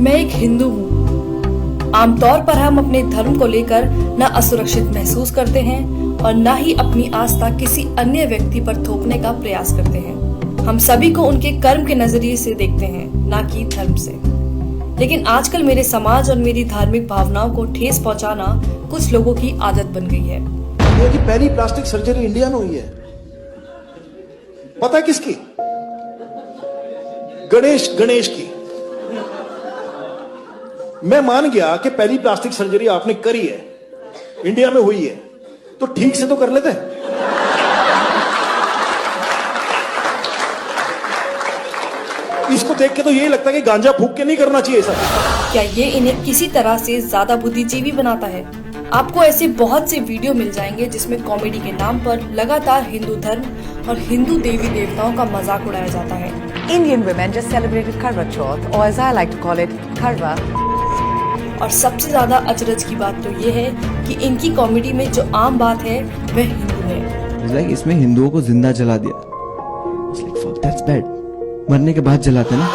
मैं एक हिंदू हूँ। आमतौर पर हम अपने धर्म को लेकर न असुरक्षित महसूस करते हैं और न ही अपनी आस्था किसी अन्य व्यक्ति पर थोपने का प्रयास करते हैं। हम सभी को उनके कर्म के नजरिए से देखते हैं, न कि धर्म से। लेकिन आजकल मेरे समाज और मेरी धार्मिक भावनाओं को ठेस पहुंचाना कुछ लोगों की आदत बन गई है। इंडिया की पहली प्लास्टिक सर्जरी इंडिया में हुई है, पता है किसकी? गणेश की। मैं मान गया कि पहली प्लास्टिक सर्जरी आपने करी है, इंडिया में हुई है, तो ठीक से तो कर लेते हैं। इसको देख के तो यही लगता है कि गांजा फूक के नहीं करना चाहिए सर। क्या ये इन्हें किसी तरह से ज्यादा बुद्धिजीवी बनाता है? आपको ऐसे बहुत से वीडियो मिल जाएंगे जिसमें कॉमेडी के नाम पर लगातार हिंदू धर्म और हिंदू देवी देवताओं का मजाक उड़ाया जाता है। Indian women just celebrated Karwa Chauth, or as I like to call it, Karwa. और सबसे ज्यादा अचरज की बात तो ये है कि इनकी कॉमेडी में जो आम बात है वह हिंदू है। like इसमें हिंदुओं को जिंदा जला दिया। It's like, fuck, that's bad. मरने के बाद जलाते ना।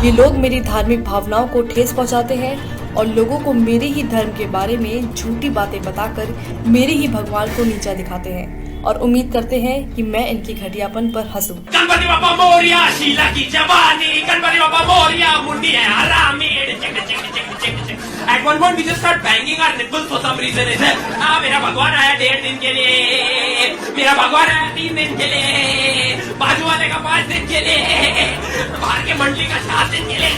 ये लोग मेरी धार्मिक भावनाओं को ठेस पहुंचाते हैं और लोगों को मेरे ही धर्म के बारे में झूठी बातें बताकर मेरे ही भगवान को नीचा दिखाते हैं और उम्मीद करते हैं कि मैं इनकी घटियापन पर हंसूं। गणपति बाप्पा मोरिया, शीला की जवानी, गणपति बाप्पा मोरिया, मुंडी है हरामी, check. At one point we just start banging our nipples for some reason. मेरा भगवान आया 1.5 दिन के लिए, मेरा भगवान आया 3 दिन के लिए, बाजू वाले का 5 दिन के लिए, बाहर के मंडली का 7 दिन के लिए।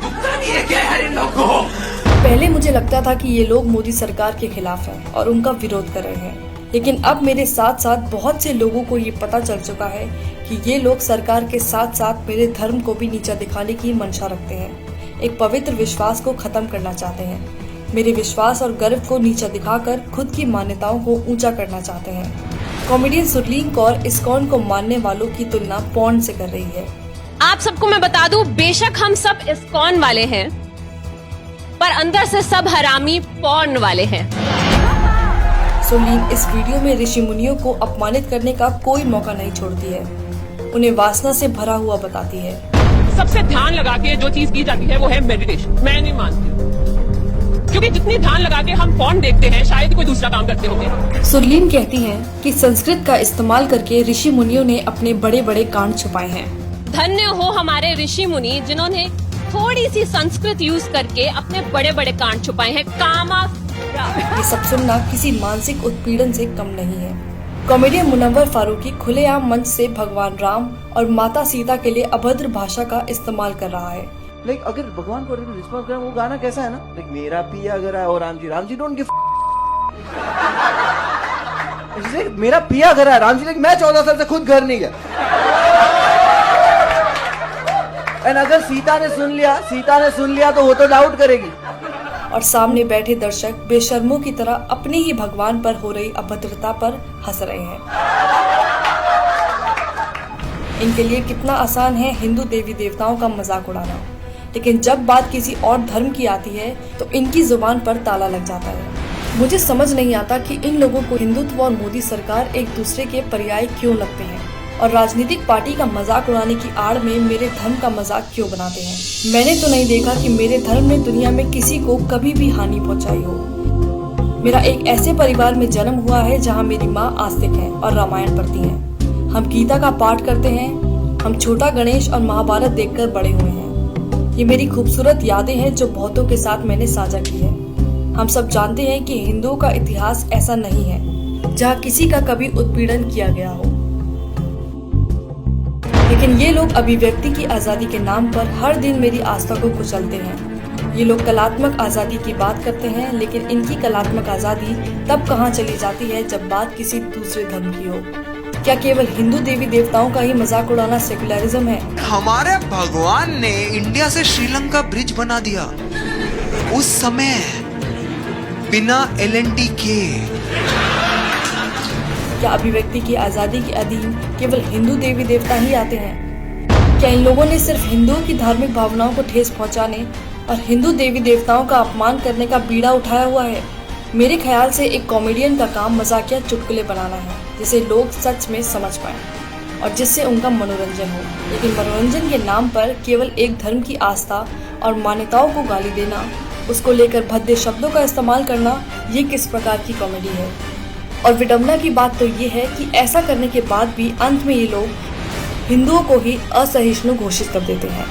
दुखता नहीं है क्या यार इन लोगों को? पहले मुझे लगता था कि ये लोग मोदी सरकार के खिलाफ हैं और उनका विरोध कर रहे हैं, लेकिन अब मेरे साथ साथ बहुत से लोगों को ये पता चल चुका है कि ये लोग सरकार के साथ साथ मेरे धर्म को भी नीचा दिखाने की मंशा रखते हैं। एक पवित्र विश्वास को खत्म करना चाहते हैं। मेरे विश्वास और गर्व को नीचा दिखाकर खुद की मान्यताओं को ऊंचा करना चाहते हैं। कॉमेडियन सुरलीन कौर इस्कॉन को मानने वालों की तुलना पॉर्न से कर रही है। आप सबको मैं बता दूं, बेशक हम सब इस्कॉन वाले हैं, पर अंदर से सब हरामी पॉर्न वाले हैं। सुरलीन इस वीडियो में ऋषि मुनियों को अपमानित करने का कोई मौका नहीं छोड़ती है, उन्हें वासना से भरा हुआ बताती है। सबसे ध्यान लगा के जो चीज की जाती है वो है मेडिटेशन। मैं नहीं मानती, क्योंकि जितनी ध्यान लगा के हम फोन देखते हैं शायद कोई दूसरा काम करते होंगे। सुरलीन कहती हैं कि संस्कृत का इस्तेमाल करके ऋषि मुनियों ने अपने बड़े बड़े कांड छुपाए हैं। धन्य हो हमारे ऋषि मुनि जिन्होंने थोड़ी सी संस्कृत यूज करके अपने बड़े बड़े कांड छुपाए हैं। कामा ये सब सुनना किसी मानसिक उत्पीड़न से कम नहीं है। कॉमेडियन मुनव्वर फारूकी खुलेआम मंच से भगवान राम और माता सीता के लिए अभद्र भाषा का इस्तेमाल कर रहा है। लाइक अगर भगवान को रिस्पॉन्स करें, वो गाना कैसा है ना, लाइक मेरा पिया अगर है और राम जी डोंट गिव। मेरा पिया घर है, राम जी लाइक मैं 14 साल से खुद घर नहीं गया। एंड अगर सीता ने सुन लिया तो वो तो डाउट करेगी। और सामने बैठे दर्शक बेशर्मों की तरह अपने ही भगवान पर हो रही अभद्रता पर हंस रहे हैं। इनके लिए कितना आसान है हिंदू देवी देवताओं का मजाक उड़ाना, लेकिन जब बात किसी और धर्म की आती है तो इनकी जुबान पर ताला लग जाता है। मुझे समझ नहीं आता कि इन लोगों को हिंदुत्व और मोदी सरकार एक दूसरे के पर्याय क्यों लगते हैं और राजनीतिक पार्टी का मजाक उड़ाने की आड़ में मेरे धर्म का मजाक क्यों बनाते हैं। मैंने तो नहीं देखा कि मेरे धर्म ने दुनिया में किसी को कभी भी हानि पहुंचाई हो। मेरा एक ऐसे परिवार में जन्म हुआ है जहां मेरी माँ आस्तिक है और रामायण पढ़ती हैं। हम गीता का पाठ करते हैं। हम छोटा गणेश और महाभारत देखकर बड़े हुए हैं। ये मेरी खूबसूरत यादें हैं जो बहुतों के साथ मैंने साझा की है। हम सब जानते हैं कि हिंदुओं का इतिहास ऐसा नहीं है जहाँ किसी का कभी उत्पीड़न किया गया हो, लेकिन ये लोग अभिव्यक्ति की आजादी के नाम पर हर दिन मेरी आस्था को कुचलते हैं। ये लोग कलात्मक आजादी की बात करते हैं, लेकिन इनकी कलात्मक आजादी तब कहाँ चली जाती है जब बात किसी दूसरे धर्म की हो। क्या केवल हिंदू देवी देवताओं का ही मजाक उड़ाना सेकुलरिज्म है? हमारे भगवान ने इंडिया से श्रीलंका ब्रिज बना दिया उस समय बिना LNT के। क्या अभिव्यक्ति की आजादी के अधीन केवल हिंदू देवी देवता ही आते हैं? क्या इन लोगों ने सिर्फ हिंदुओं की धार्मिक भावनाओं को ठेस पहुंचाने और हिंदू देवी देवताओं का अपमान करने का बीड़ा उठाया हुआ है? मेरे ख्याल से एक कॉमेडियन का काम मजाकिया चुटकुले बनाना है जिसे लोग सच में समझ पाएं और जिससे उनका मनोरंजन हो, लेकिन मनोरंजन के नाम पर केवल एक धर्म की आस्था और मान्यताओं को गाली देना, उसको लेकर भद्दे शब्दों का इस्तेमाल करना, ये किस प्रकार की कॉमेडी है। और विडंबना की बात तो ये है कि ऐसा करने के बाद भी अंत में ये लोग हिंदुओं को ही असहिष्णु घोषित कर देते हैं।